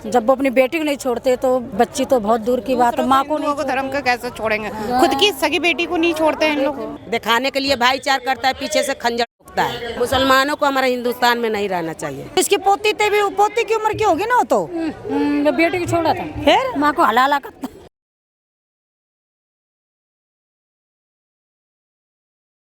जब वो अपनी बेटी को नहीं छोड़ते तो बच्ची तो बहुत दूर की बात है। माँ को नहीं धर्म का कैसे छोड़ेंगे, खुद की सगी बेटी को नहीं छोड़ते हैं इन लोग। दिखाने के लिए भाईचार करता है, पीछे से खंजर ठोकता है। मुसलमानों को हमारे हिंदुस्तान में नहीं रहना चाहिए। इसकी पोती थे भी, पोती की उम्र की होगी ना, तो बेटी को छोड़ा था, फिर माँ को हलाला करता।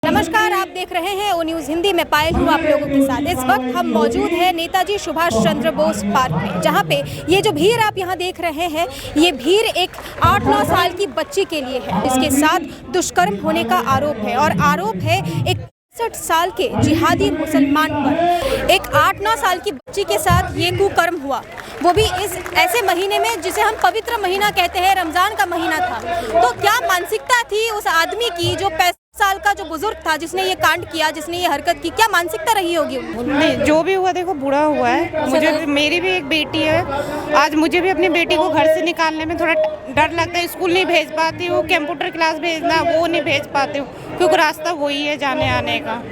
नमस्कार, आप देख रहे हैं ओ न्यूज़ हिंदी में। पायल हूँ आप लोगों के साथ। इस वक्त हम मौजूद हैं नेताजी सुभाष चंद्र बोस पार्क में, जहाँ पे ये जो भीड़ आप यहाँ देख रहे हैं, ये भीड़ एक 8-9 साल की बच्ची के लिए है, जिसके साथ दुष्कर्म होने का आरोप है। और आरोप है एक 65 साल के जिहादी मुसलमान पर। एक 8-9 साल की बच्ची के साथ ये कुकर्म हुआ, वो भी इस ऐसे महीने में जिसे हम पवित्र महीना कहते हैं, रमजान का महीना था। तो क्या मानसिकता थी उस आदमी की, जो 65 साल का जो बुजुर्ग था, जिसने ये कांड किया, जिसने ये हरकत की, क्या मानसिकता रही होगी? नहीं, जो भी हुआ देखो बुरा हुआ है। मुझे मेरी भी एक बेटी है। आज मुझे भी अपनी बेटी को घर से निकालने में थोड़ा डर लगता है। स्कूल नहीं भेज पाती हूँ, कंप्यूटर क्लास भेजना वो नहीं भेज पाती हूँ, क्योंकि रास्ता वही है जाने आने का।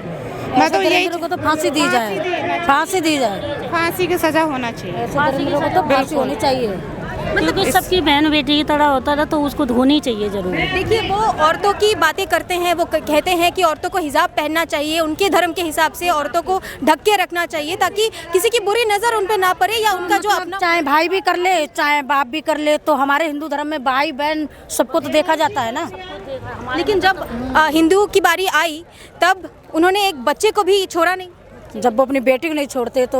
मैं तो यही को तो फांसी दी जाए, फांसी दी जाए, फांसी की सजा होना चाहिए। फांसी होनी चाहिए। मतलब सबकी बहन बेटी की तरह होता था, तो उसको धोनी चाहिए जरूर। देखिए, वो औरतों की बातें करते हैं, वो कहते हैं कि औरतों को हिजाब पहनना चाहिए, उनके धर्म के हिसाब से औरतों को ढक के रखना चाहिए, ताकि किसी की बुरी नजर उन पे ना पड़े, या उनका जो अपना, चाहे भाई भी कर ले, चाहे बाप भी कर ले, तो हमारे हिंदू धर्म में भाई बहन सबको तो देखा जाता है ना। लेकिन जब हिंदुओं की बारी आई, तब उन्होंने एक बच्चे को भी छोड़ा नहीं। जब वो अपनी बेटी को नहीं छोड़ते तो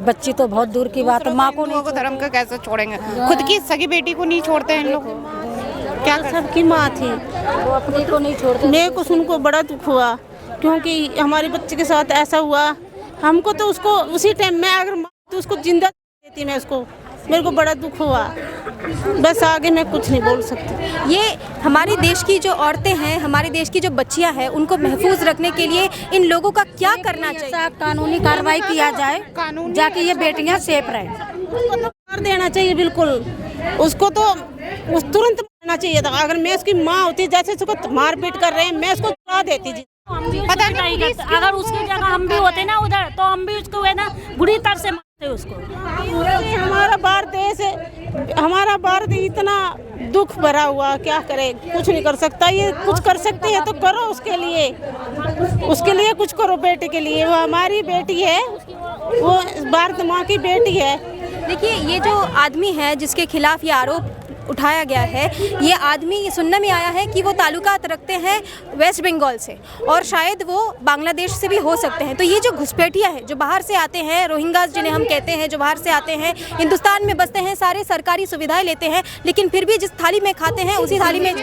बच्ची तो बहुत दूर की बात है। माँ को नहीं, धर्म का कैसे छोड़ेंगे, खुद की सगी बेटी को नहीं छोड़ते हैं इन लोग। क्या सबकी माँ थी, वो अपनी को नहीं छोड़ते। मेरे को सुन को बड़ा दुख हुआ, क्योंकि हमारे बच्चे के साथ ऐसा हुआ। हमको तो उसको उसी टाइम में अगर तो उसको जिंदा देती मैं उसको। मेरे को बड़ा दुख हुआ, बस आगे मैं कुछ नहीं बोल सकती। ये हमारे देश की जो औरतें हैं, हमारे देश की जो बच्चियां हैं, उनको महफूज रखने के लिए इन लोगों का क्या करना चाहिए? ऐसा कानूनी कार्रवाई किया जाए, जाके ये बेटियां सेफ रहें। उसको तो मार देना चाहिए, बिल्कुल। उसको तो तुरंत मारना चाहिए था। अगर मैं उसकी माँ होती, जैसे उसको मारपीट कर रहे हैं, मैं उसको छुड़ा देती जी। पता नहीं, अगर उसकी जगह हम भी होते ना उधर, तो हम भी उसको है ना बुरी तरह से मारते उसको। हमारा भारत देश है, हमारा भारत इतना दुख भरा हुआ, क्या करे, कुछ नहीं कर सकता। ये कुछ कर सकती है तो करो उसके लिए कुछ करो। बेटे के लिए, वो हमारी बेटी है, वो भारत माँ की बेटी है। देखिए, ये जो आदमी है जिसके खिलाफ ये आरोप उठाया गया है, ये आदमी, ये सुनने में आया है कि वो ताल्लुकात रखते हैं वेस्ट बंगाल से, और शायद वो बांग्लादेश से भी हो सकते हैं। तो ये जो घुसपैठिया है, जो बाहर से आते हैं, रोहिंग्यास जिन्हें हम कहते हैं, जो बाहर से आते हैं, हिंदुस्तान में बसते हैं, सारे सरकारी सुविधाएं लेते हैं, लेकिन फिर भी जिस थाली में खाते हैं उसी थाली में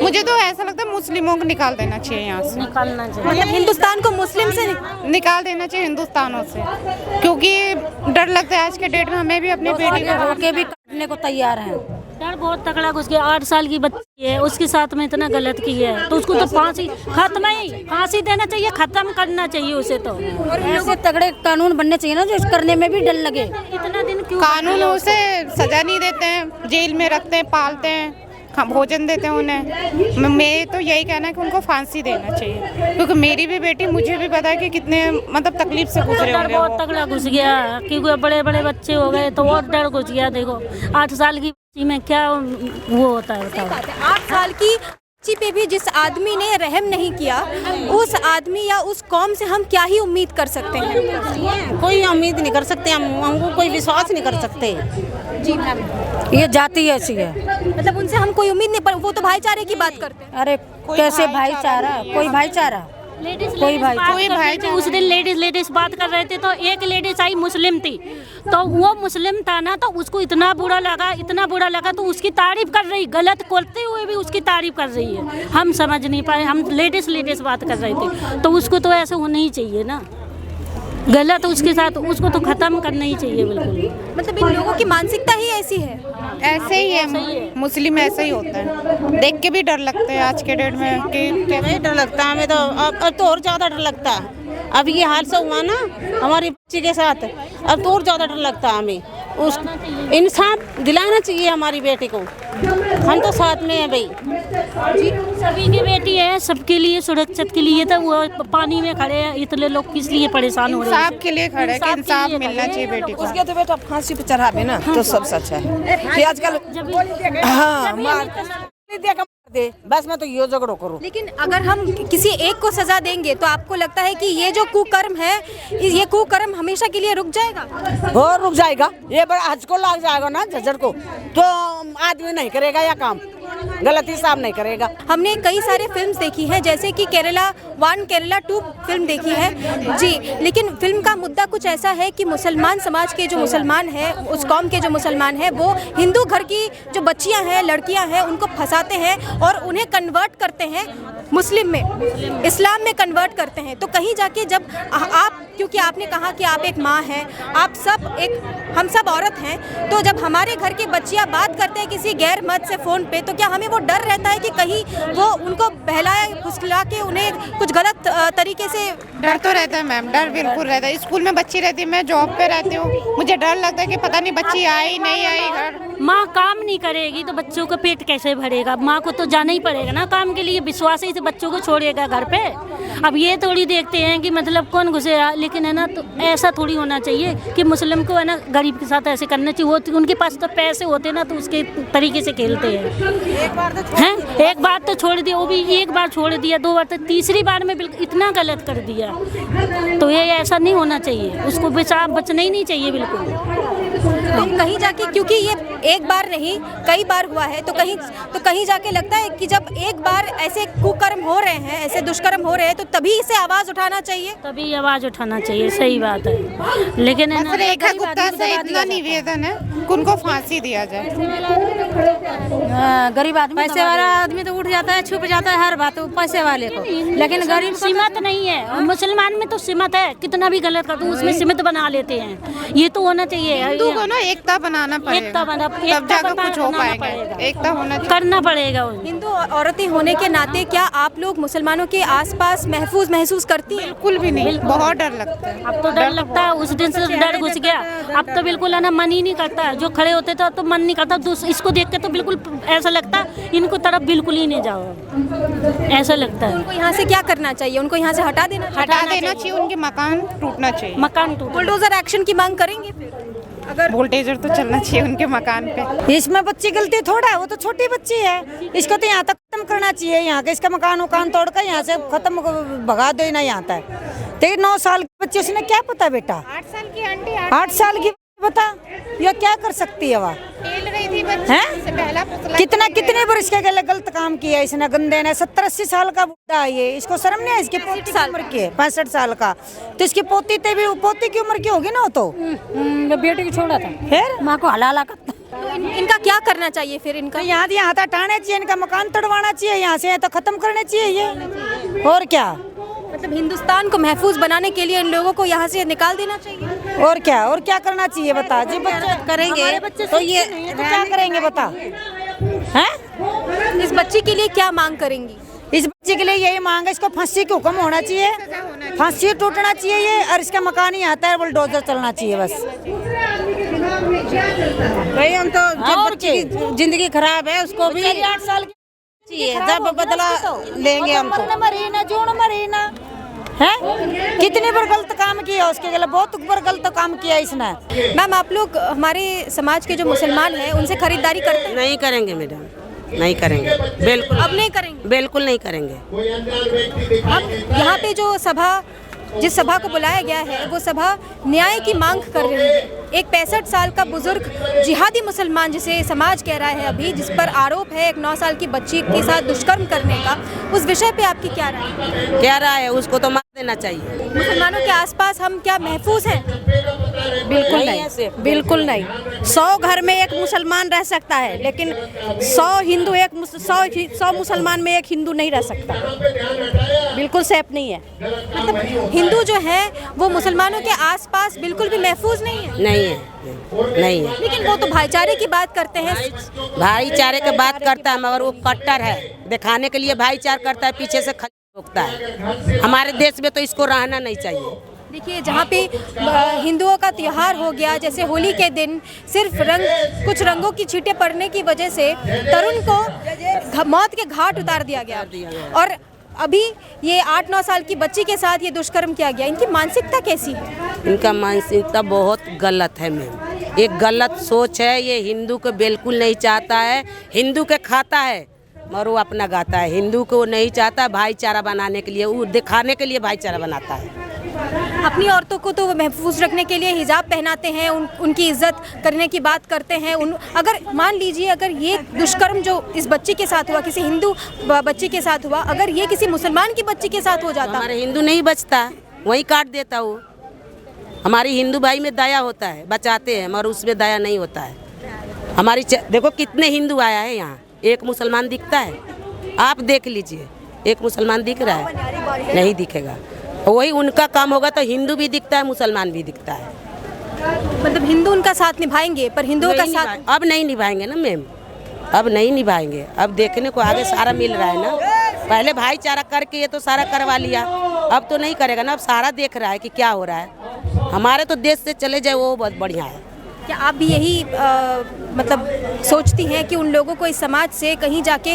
मुझे तो ऐसा लगता है मुस्लिमों को निकाल देना चाहिए यहाँ से। निकालना चाहिए, मतलब हिंदुस्तान को मुस्लिम से निकाल देना चाहिए, हिंदुस्तानों से, क्योंकि डर लगता है आज के डेट में। हमें भी अपनी बेटी को होके भी काटने को तैयार हैं। डर बहुत तगड़ा घुस गया। 8 साल की बच्ची है, उसके साथ में इतना गलत किया है, तो उसको तो फांसी देना चाहिए, खत्म करना चाहिए उसे। तो ऐसे तगड़े कानून बनने चाहिए ना, जो करने में भी डर लगे। इतना दिन क्यों कानून उसे सजा नहीं देते हैं, जेल में रखते हैं, पालते हैं, भोजन देते हैं उन्हें। मैं तो यही कहना है कि उनको फांसी देना चाहिए, क्योंकि मेरी भी बेटी, मुझे भी पता है कि कितने मतलब तकलीफ से गुजरे होंगे। बहुत तगड़ा घुस गया, क्योंकि बड़े बड़े बच्चे हो गए तो और डर घुस गया। देखो 8 साल की बच्ची में क्या वो होता है, बताओ। 8 साल की बच्ची पे भी जिस आदमी ने रहम नहीं किया, उस आदमी या उस कौम से हम क्या ही उम्मीद कर सकते हैं? कोई उम्मीद नहीं कर सकते, हमको कोई विश्वास नहीं कर सकते जी मैम, ये जाति ऐसी है, मतलब उनसे हम कोई उम्मीद नहीं, पर वो तो भाईचारे की बात करते हैं। अरे कैसे भाईचारा, कोई भाईचारा, कोई भाई। उस दिन लेडीज बात कर रहे थे, तो एक लेडीज आई मुस्लिम थी, तो वो मुस्लिम था ना, तो उसको इतना बुरा लगा, तो उसकी तारीफ कर रही, गलत करते हुए भी उसकी तारीफ कर रही है। हम समझ नहीं पाए, हम लेडीज बात कर रहे थे, तो उसको तो ऐसे होना ही चाहिए ना, गलत उसके साथ, उसको तो खत्म करना ही चाहिए बिल्कुल। मतलब इन लोगों की मानसिकता ही ऐसी है। ऐसे ही है, मुस्लिम ऐसा ही होता है। देख के भी डर लगता है आज के डेट में कि नहीं डर लगता हमें तो। अब तो और ज्यादा डर लगता है। अब ये हादसा हुआ ना हमारी बच्ची के साथ, अब तो और ज्यादा डर लगता है हमें। उस इंसाफ दिलाना चाहिए हमारी बेटी को। हम तो साथ में है भाई। सभी की बेटी है, सबके लिए सुरक्षित के लिए तो वो पानी में खड़े हैं, इतने लोग किस लिए परेशान हो रहे हैं? इंसाफ के लिए खड़े हैं कि इंसाफ मिलना चाहिए बेटी को। उसके तो बेटा फांसी पे चढ़ावे ना तो सब सच है कि आजकल हाँ मार दे बस मैं तो ये झगड़ो करूँ। लेकिन अगर हम किसी एक को सजा देंगे तो आपको लगता है कि ये जो कुकर्म है, ये कुकर्म हमेशा के लिए रुक जाएगा? और रुक जाएगा, ये बड़ा हज को लग जाएगा ना झज्जर को, तो आदमी नहीं करेगा या काम, गलती साफ नहीं करेगा। हमने कई सारे फिल्म्स देखी हैं, जैसे कि केरला 1, केरला 2 फिल्म देखी है जी, लेकिन फिल्म का मुद्दा कुछ ऐसा है कि मुसलमान समाज के जो मुसलमान हैं, उस कौम के जो मुसलमान हैं, वो हिंदू घर की जो बच्चियां हैं, लड़कियां हैं, उनको फंसाते हैं और उन्हें कन्वर्ट करते हैं मुस्लिम में, इस्लाम में कन्वर्ट करते हैं। तो कहीं जाके जब आप, क्योंकि आपने कहा कि आप एक माँ हैं, आप सब हम सब औरत हैं, तो जब हमारे घर की बच्चियां बात करते हैं किसी गैर मर्द से फ़ोन पे, तो क्या हमें वो डर रहता है कि कहीं वो उनको बहलाए फुसला के उन्हें कुछ गलत तरीके से? डर तो रहता है मैम, डर बिल्कुल रहता है। स्कूल में बच्ची रहती है, मैं जॉब पे रहती हूँ, मुझे डर लगता है कि पता नहीं बच्ची आई नहीं आई घर। माँ काम नहीं करेगी तो बच्चों का पेट कैसे भरेगा? माँ को तो जाना ही पड़ेगा ना काम के लिए, विश्वास ही से बच्चों को छोड़ेगा घर पे। अब ये थोड़ी देखते हैं कि मतलब कौन घुसेगा, लेकिन है ना, तो ऐसा थोड़ी होना चाहिए कि मुस्लिम को है ना गरीब के साथ ऐसे करना चाहिए। वो उनके पास तो पैसे होते ना, तो उसके तरीके से खेलते हैं। एक बार तो छोड़ दिया, वो भी एक बार छोड़ दिया, 2 बार, तो तीसरी बार में बिल्कुल इतना गलत कर दिया, तो ये ऐसा नहीं होना चाहिए, उसको बचना ही नहीं चाहिए बिल्कुल। तो कहीं जाके, क्योंकि ये एक बार नहीं कई बार हुआ है, तो कहीं जाके लगता है कि जब एक बार ऐसे कुकर्म हो रहे हैं, ऐसे दुष्कर्म हो रहे हैं, तो तभी इसे आवाज उठाना चाहिए, तभी आवाज उठाना चाहिए। सही बात है, लेकिन है ना, रेखा गुप्ता से इतना निवेदन है कि उनको फांसी दिया जाए। गरीब आदमी, पैसे वाला आदमी तो उठ जाता है, छुप जाता है हर बात पैसे वाले को, लेकिन गरीब सीमत नहीं है। मुसलमान में तो सीमत है, कितना भी गलत कर दो उसमें सीमित बना लेते हैं। ये तो होना चाहिए, हिंदू को ना एकता बनाना पड़ेगा, तब जाकर कुछ हो पाएगा। एकता होना करना पड़ेगा। हिंदू औरतें होने के नाते क्या आप लोग मुसलमानों के आसपास महफूज महसूस करती हैं? बिल्कुल भी नहीं, बहुत डर लगता है। अब तो डर लगता है, उस दिन से डर घुस गया, अब तो बिल्कुल है ना मन ही नहीं करता। जो खड़े होते थे तो मन नहीं करता, इसको देख के तो बिल्कुल ऐसा लगता इनको तरफ बिल्कुल ही नहीं जाओ, ऐसा लगता है। उनको यहाँ से क्या करना चाहिए? उनको यहाँ से हटा देना चाहिए, उनके मकान टूटना चाहिए, मकान टूट। बुलडोजर एक्शन की मांग करेंगे फिर? अगर बुलडोजर तो चलना चाहिए उनके मकान पे। इसमें बच्ची गलती थोड़ा है, वो तो छोटी बच्ची है, इसको तो यहाँ तक खत्म करना चाहिए। यहाँ के इसका मकान तोड़ कर यहाँ से खत्म भगा दो ना यहाँ तक। तो 9 साल की बच्ची, उसने क्या पता बेटा? 8 साल की आंटी, 8 साल की बता, ये क्या कर सकती है? वह खेल रही थी बच्ची से पहला कितने वर्ष के गलत काम किया इसने, गंदे ने। 70-80 साल का बुढ़ा है ये, इसको शर्म नहीं है? इसकी पोती की उम्र की है 65 साल का, तो इसकी पोती की उम्र की होगी ना? वो तो बेटी को छोड़ा था, फिर माँ को हलाला करता। तो इनका क्या करना चाहिए फिर? इनका यहाँ हटाना चाहिए, इनका मकान तोड़वाना चाहिए, यहाँ से तो खत्म करना चाहिए ये। और क्या, मतलब हिंदुस्तान को महफूज बनाने के लिए इन लोगों को यहाँ से निकाल देना चाहिए। और क्या करना चाहिए बता? जी बच्चे करेंगे तो ये तो क्या करेंगे बता? हैं? इस बच्ची के लिए क्या मांग करेंगी? इस बच्चे के लिए यही मांग है, इसको फांसी का हुक्म होना चाहिए, फांसी टूटना चाहिए ये, और इसका मकान ही आता है, बुलडोजर चलना चाहिए बस। भाई हम तो बच्ची की जिंदगी खराब है, उसको भी 8 साल चाहिए, जब बदला लेंगे हम तो। मरीना है, कितने बार गलत काम किया उसके गले, बहुत बार गलत काम किया इसने। मैम, आप लोग हमारे समाज के जो मुसलमान हैं उनसे खरीदारी करते हैं? नहीं करेंगे मैडम, नहीं करेंगे, बिल्कुल अब नहीं करेंगे, बिल्कुल नहीं करेंगे। अब यहाँ पे जो जिस सभा को बुलाया गया है, वो सभा न्याय की मांग कर रही है। एक 65 साल का बुजुर्ग जिहादी मुसलमान, जिसे समाज कह रहा है अभी, जिस पर आरोप है एक 9 साल की बच्ची के साथ दुष्कर्म करने का, उस विषय पे आपकी क्या राय है? क्या राय है? उसको तो मार देना चाहिए। मुसलमानों के आसपास हम क्या महफूज हैं? बिल्कुल नहीं, बिल्कुल नहीं। 100 घर में एक मुसलमान रह सकता है, लेकिन 100 मुसलमान में एक हिंदू नहीं रह सकता, बिल्कुल सेफ नहीं है। मतलब हिंदू जो है वो मुसलमानों के आसपास बिल्कुल भी महफूज नहीं है? नहीं है। लेकिन वो तो भाईचारे की बात करते हैं। भाईचारे की बात करता है, मगर वो कट्टर है, दिखाने के लिए भाईचारा करता है, पीछे से ठोकता है। हमारे देश में तो इसको रहना नहीं चाहिए। देखिए, जहाँ पे हिंदुओं का त्योहार हो गया, जैसे होली के दिन सिर्फ कुछ रंगों की छींटे पड़ने की वजह से तरुण को मौत के घाट उतार दिया गया, और अभी ये 8-9 साल की बच्ची के साथ ये दुष्कर्म किया गया। इनकी मानसिकता कैसी है? इनका मानसिकता बहुत गलत है मैम, एक गलत सोच है। ये हिंदू को बिल्कुल नहीं चाहता है, हिंदू के खाता है और वो अपना गाता है। हिंदू को नहीं चाहता, भाईचारा बनाने के लिए, वो दिखाने के लिए भाईचारा बनाता है। अपनी औरतों को तो महफूज रखने के लिए हिजाब पहनाते हैं, उनकी इज्जत करने की बात करते हैं। अगर मान लीजिए, अगर ये दुष्कर्म जो इस बच्ची के साथ हुआ, किसी हिंदू बच्ची के साथ हुआ, अगर ये किसी मुसलमान की बच्ची के साथ हो जाता, हमारे हिंदू नहीं बचता, वहीं काट देता वो। हमारी हिंदू भाई में दया होता है, बचाते हैं, मगर उसमें दया नहीं होता है। हमारी देखो कितने हिंदू आया है यहाँ, एक मुसलमान दिखता है? आप देख लीजिए, एक मुसलमान दिख रहा है? नहीं दिखेगा। वही उनका काम होगा तो हिंदू भी दिखता है, मुसलमान भी दिखता है। मतलब हिंदू उनका साथ निभाएंगे, पर हिंदुओं का साथ अब नहीं निभाएंगे ना मैम, अब नहीं निभाएंगे। अब देखने को आगे सारा मिल रहा है ना, पहले भाईचारा करके ये तो सारा करवा लिया, अब तो नहीं करेगा ना। अब सारा देख रहा है कि क्या हो रहा है। हमारे तो देश से चले जाए वो बहुत बढ़िया है। क्या आप भी यही मतलब सोचती हैं कि उन लोगों को इस समाज से कहीं जाके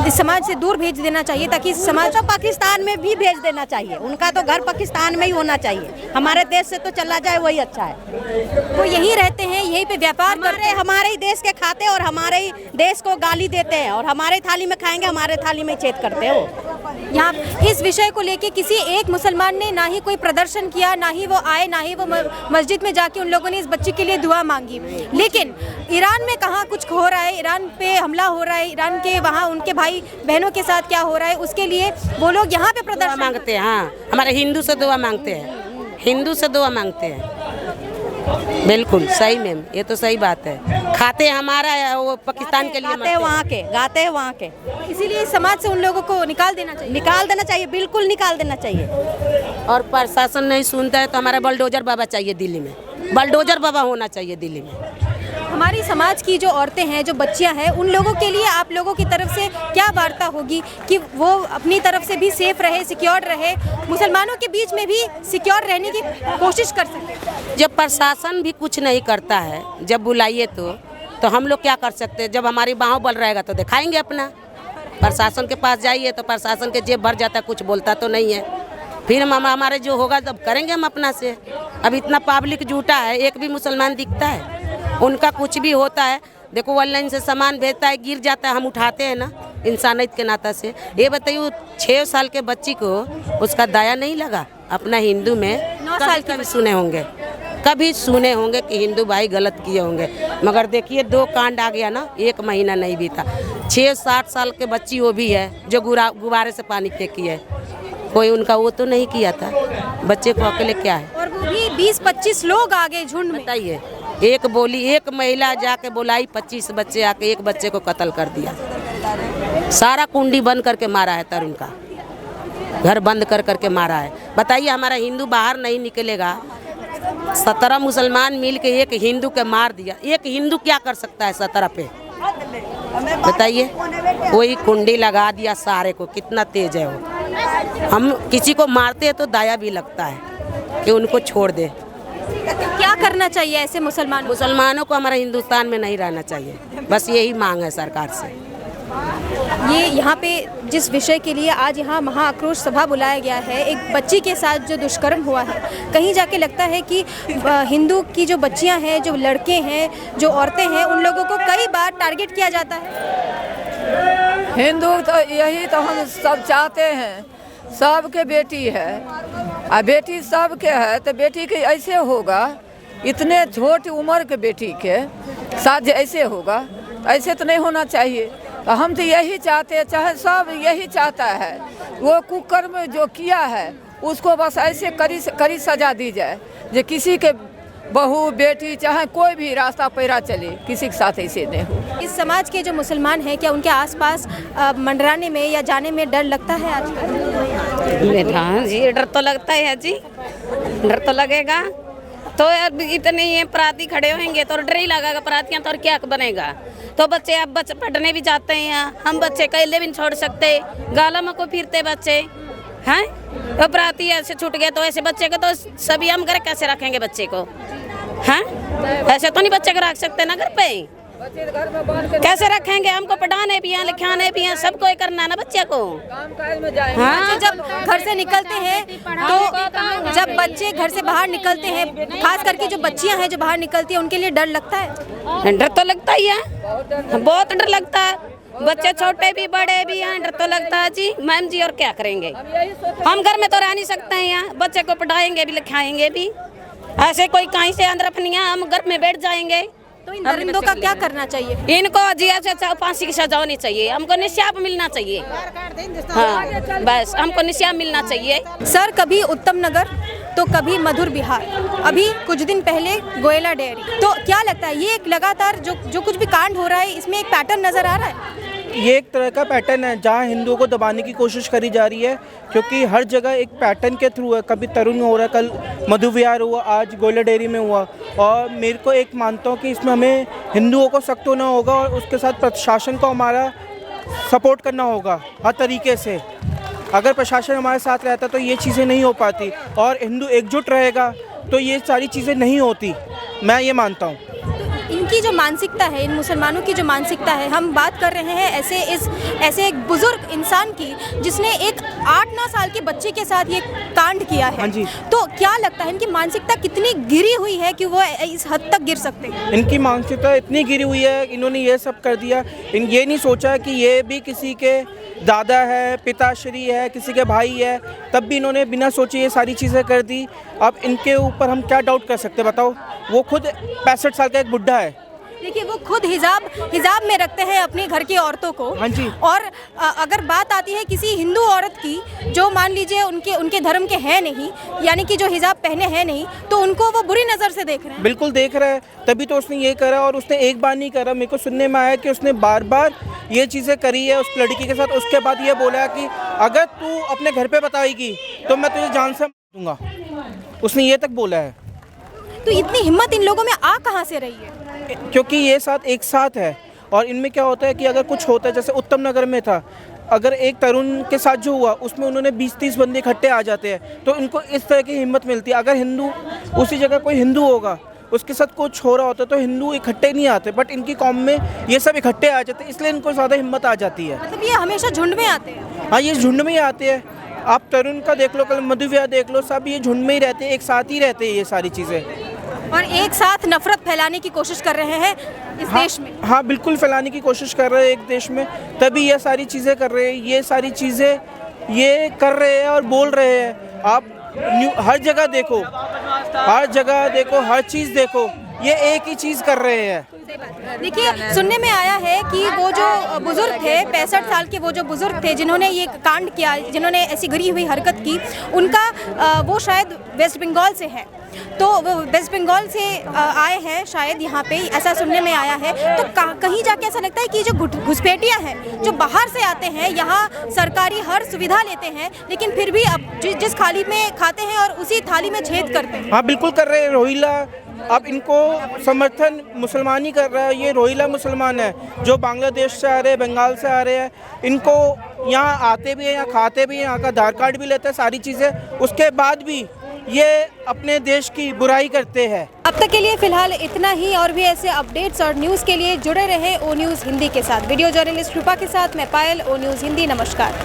इस समाज से दूर भेज देना चाहिए, ताकि समाज तो पाकिस्तान में भी भेज देना चाहिए? उनका तो घर पाकिस्तान में ही होना चाहिए, हमारे देश से तो चला जाए वही अच्छा है। वो यहीं रहते हैं, यहीं पे व्यापार करते हैं, हमारे ही देश के खाते और हमारे ही देश को गाली देते हैं, और हमारे थाली में खाएंगे, हमारे थाली में छेद करते हैं वो। यहाँ इस विषय को लेके किसी एक मुसलमान ने ना ही कोई प्रदर्शन किया, ना ही वो आए, ना ही वो मस्जिद में जाके उन लोगों ने इस बच्ची के लिए दुआ मांगी। लेकिन ईरान में कहाँ कुछ हो रहा है, ईरान पे हमला हो रहा है, ईरान के वहाँ उनके भाई बहनों के साथ क्या हो रहा है, उसके लिए वो लोग यहाँ पे प्रदर्शन मांगते हैं। हाँ, हमारे हिंदू से दुआ मांगते हैं, हिंदू से दुआ मांगते हैं। बिल्कुल सही मैम, ये तो सही बात है। खाते हमारा है, वो पाकिस्तान के लिए गाते हैं वहाँ के, गाते हैं वहाँ के। इसीलिए समाज से उन लोगों को निकाल देना चाहिए, निकाल देना चाहिए, बिल्कुल निकाल देना चाहिए। और प्रशासन नहीं सुनता है तो हमारा बुलडोजर बाबा चाहिए दिल्ली में, बुलडोजर बाबा होना चाहिए दिल्ली में। हमारी समाज की जो औरतें हैं, जो बच्चियां हैं, उन लोगों के लिए आप लोगों की तरफ से क्या वार्ता होगी कि वो अपनी तरफ से भी सेफ रहे, सिक्योर रहे, मुसलमानों के बीच में भी सिक्योर रहने की कोशिश कर सके? जब प्रशासन भी कुछ नहीं करता है, जब बुलाइए तो हम लोग क्या कर सकते हैं? जब हमारी बाहों बल रहेगा तो दिखाएंगे अपना। प्रशासन के पास जाइए तो प्रशासन के जेब भर जाता है, कुछ बोलता तो नहीं है। फिर हम हमारे जो होगा तब करेंगे हम अपना से। अब इतना पब्लिक जुटा है, एक भी मुसलमान दिखता है? उनका कुछ भी होता है, देखो ऑनलाइन से सामान भेजता है, गिर जाता है, हम उठाते हैं ना इंसानियत के नाता से। ये बताइए 6 साल के बच्ची को उसका दया नहीं लगा अपना हिंदू में? 9 साल की सुने होंगे, कभी सुने होंगे कि हिंदू भाई गलत किए होंगे, मगर देखिए 2 कांड आ गया ना, 1 महीना नहीं बीता। 6-7 साल के बच्ची वो भी है जो गुब्बारे से पानी फेंकी है, कोई उनका वो तो नहीं किया था। बच्चे को अकेले क्या है? और वो भी 20-25 लोग आ गए झुंड में। बताइए, एक महिला जाके बुलाई, 25 बच्चे आके एक बच्चे को कत्ल कर दिया। सारा कुंडी बंद करके मारा है, तरुण का घर बंद करके मारा है। बताइए, हमारा हिंदू बाहर नहीं निकलेगा, 17 मुसलमान मिल के एक हिंदू के मार दिया। एक हिंदू क्या कर सकता है 17 पे? बताइए, कोई कुंडी लगा दिया सारे को। कितना तेज है वो। हम किसी को मारते हैं तो दया भी लगता है कि उनको छोड़ दे। क्या करना चाहिए ऐसे मुसलमानों को हमारे हिंदुस्तान में नहीं रहना चाहिए, बस यही मांग है सरकार से। ये यहाँ पे जिस विषय के लिए आज यहाँ महाआक्रोश सभा बुलाया गया है, एक बच्ची के साथ जो दुष्कर्म हुआ है, कहीं जाके लगता है कि हिंदू की जो बच्चियाँ हैं, जो लड़के हैं, जो औरतें हैं, उन लोगों को कई बार टारगेट किया जाता है। हिंदू तो यही तो हम सब चाहते हैं, सबके बेटी है, और बेटी सबके है, तो बेटी के ऐसे होगा, इतने छोटी उम्र के बेटी के साथ ऐसे होगा, ऐसे तो नहीं होना चाहिए। तो हम तो यही चाहते हैं, चाहे सब यही चाहता है, वो कुकर्म जो किया है उसको बस ऐसे कड़ी सजा दी जाए, जो किसी के बहू बेटी चाहे कोई भी रास्ता पैरा चले, किसी के साथ ऐसे नहीं हो। इस समाज के जो मुसलमान हैं, क्या उनके आसपास मंडराने में या जाने में डर लगता है आजकल? हाँ जी, डर तो लगता है जी, डर तो लगेगा। तो अब इतने ये अपराधी खड़े होंगे तो डर ही लगेगा, अपराधियाँ तो और क्या बनेगा। तो बच्चे अब पढ़ने भी जाते हैं यहाँ, हम बच्चे कैले भी नहीं छोड़ सकते, गाला में को फिरते बच्चे हैं अपराधी ऐसे छूट गए तो ऐसे बच्चे को तो सभी हम घर कैसे रखेंगे बच्चे को? हैं ऐसे तो नहीं बच्चे को रख सकते ना घर पे, कैसे रखेंगे? हमको पढ़ाने भी हैं, लिखाने भी हैं, सबको करना है ना बच्चे को। हाँ, जब घर से निकलते हैं तो जब बच्चे घर से बाहर निकलते हैं, खास करके जो बच्चियां हैं जो बाहर निकलती हैं, उनके लिए डर लगता है? डर तो लगता ही है, बहुत डर लगता है। बच्चे छोटे भी बड़े भी हैं, डर तो लगता है जी मैम जी। और क्या करेंगे हम? घर में तो रह नहीं सकते हैं, यहाँ बच्चे को पढ़ाएंगे भी लिखाएंगे भी, ऐसे कोई कहीं से अंदर अपनी हम घर में बैठ जाएंगे। तो इन दरिंदों का क्या करना चाहिए? इनको जी ऐसे फांसी की सजा होनी चाहिए, हमको निशाब मिलना चाहिए। हाँ बस हमको निशाब मिलना चाहिए। सर, कभी उत्तम नगर तो कभी मधुर विहार, अभी कुछ दिन पहले गोयला डेयरी, तो क्या लगता है ये एक लगातार जो कुछ भी कांड हो रहा है, इसमें एक पैटर्न नजर आ रहा है? ये एक तरह का पैटर्न है जहाँ हिंदुओं को दबाने की कोशिश करी जा रही है, क्योंकि हर जगह एक पैटर्न के थ्रू है। कभी तरुण में हो रहा है, कल मधु विहार हुआ, आज गोयला डेयरी में हुआ। और मेरे को एक मानता हूँ कि इसमें हमें हिंदुओं को सख्त होना होगा और उसके साथ प्रशासन को हमारा सपोर्ट करना होगा हर तरीके से। अगर प्रशासन हमारे साथ रहता तो ये चीज़ें नहीं हो पाती, और हिंदू एकजुट रहेगा तो ये सारी चीज़ें नहीं होती, मैं ये मानता हूँ। इनकी जो मानसिकता है, इन मुसलमानों की जो मानसिकता है, हम बात कर रहे हैं ऐसे एक बुजुर्ग इंसान की जिसने एक 8-9 साल के बच्चे के साथ ये कांड किया है। हाँ जी। तो क्या लगता है इनकी मानसिकता कितनी गिरी हुई है कि वो इस हद तक गिर सकते हैं? इनकी मानसिकता इतनी गिरी हुई है, इन्होंने ये सब कर दिया। ये नहीं सोचा कि ये भी किसी के दादा है, पिताश्री है, किसी के भाई है, तब भी इन्होंने बिना सोचे ये सारी चीज़ें कर दी। अब इनके ऊपर हम क्या डाउट कर सकते हैं बताओ? वो खुद 65 साल का एक बुढ़ा है। देखिए, वो खुद हिजाब में रखते हैं अपने घर की औरतों को। हाँ जी। और अगर बात आती है किसी हिंदू औरत की जो मान लीजिए उनके धर्म के हैं नहीं, यानी कि जो हिजाब पहने हैं नहीं, तो उनको वो बुरी नज़र से देख रहे हैं। बिल्कुल देख रहा है, तभी तो उसने ये करा। और उसने एक बार नहीं करा, मेरे को सुनने में आया कि उसने बार बार ये चीज़ें करी है उस लड़की के साथ। उसके बाद ये बोला कि अगर तू अपने घर पे बताएगी तो मैं तुझे जान से मार दूंगा, उसने ये तक बोला है। तो इतनी हिम्मत इन लोगों में आ कहाँ से रही है? क्योंकि ये एक साथ है। और इनमें क्या होता है कि अगर कुछ होता है, जैसे उत्तम नगर में था, अगर एक तरुण के साथ जो हुआ उसमें उन्होंने 20-30 बंदे इकट्ठे आ जाते हैं, तो इनको इस तरह की हिम्मत मिलती है। अगर हिंदू उसी जगह कोई हिंदू होगा, उसके साथ कुछ हो रहा होता तो हिंदू इकट्ठे नहीं आते, बट इनकी कौम में ये सब इकट्ठे आ जाते, इसलिए इनको ज़्यादा हिम्मत आ जाती है। मतलब ये हमेशा झुंड में आते हैं? हाँ, ये झुंड में ही आते हैं। आप तरुण का देख लो, कल मधु विहार देख लो, सब ये झुंड में ही रहते हैं, एक साथ ही रहते हैं ये सारी चीज़ें। और एक साथ नफरत फैलाने की कोशिश कर रहे हैं इस देश में। हाँ, बिल्कुल फैलाने की कोशिश कर रहे हैं एक देश में, तभी ये सारी चीज़ें कर रहे हैं। ये सारी चीज़ें ये कर रहे हैं और बोल रहे हैं। आप हर जगह देखो, हर चीज़ देखो, ये एक ही चीज़ कर रहे हैं। देखिए, सुनने में आया है कि वो जो बुजुर्ग थे, 65 साल के वो जो बुजुर्ग थे जिन्होंने ये कांड किया, जिन्होंने ऐसी गिरी हुई हरकत की, उनका वो शायद वेस्ट बंगाल से है। तो वो वेस्ट बंगाल से आए हैं शायद यहाँ पे, ऐसा सुनने में आया है। तो कहीं जाके ऐसा लगता है कि जो घुसपैठियाँ हैं जो बाहर से आते हैं, यहाँ सरकारी हर सुविधा लेते हैं, लेकिन फिर भी अब जिस थाली में खाते हैं और उसी थाली में छेद करते हैं। हाँ, बिल्कुल कर रहे हैं। रोहिला अब इनको समर्थन मुसलमान ही कर रहा है। ये रोहिला मुसलमान है जो बांग्लादेश से आ रहे हैं, बंगाल से आ रहे हैं। इनको यहाँ आते भी हैं, यहाँ खाते भी हैं, यहाँ का आधार कार्ड भी लेते हैं, सारी चीज़ें, उसके बाद भी ये अपने देश की बुराई करते हैं। अब तक के लिए फिलहाल इतना ही, और भी ऐसे अपडेट्स और न्यूज़ के लिए जुड़े रहे ओ न्यूज़ हिंदी के साथ। वीडियो जर्नलिस्ट कृपा के साथ मैं पायल, ओ न्यूज़ हिंदी। नमस्कार।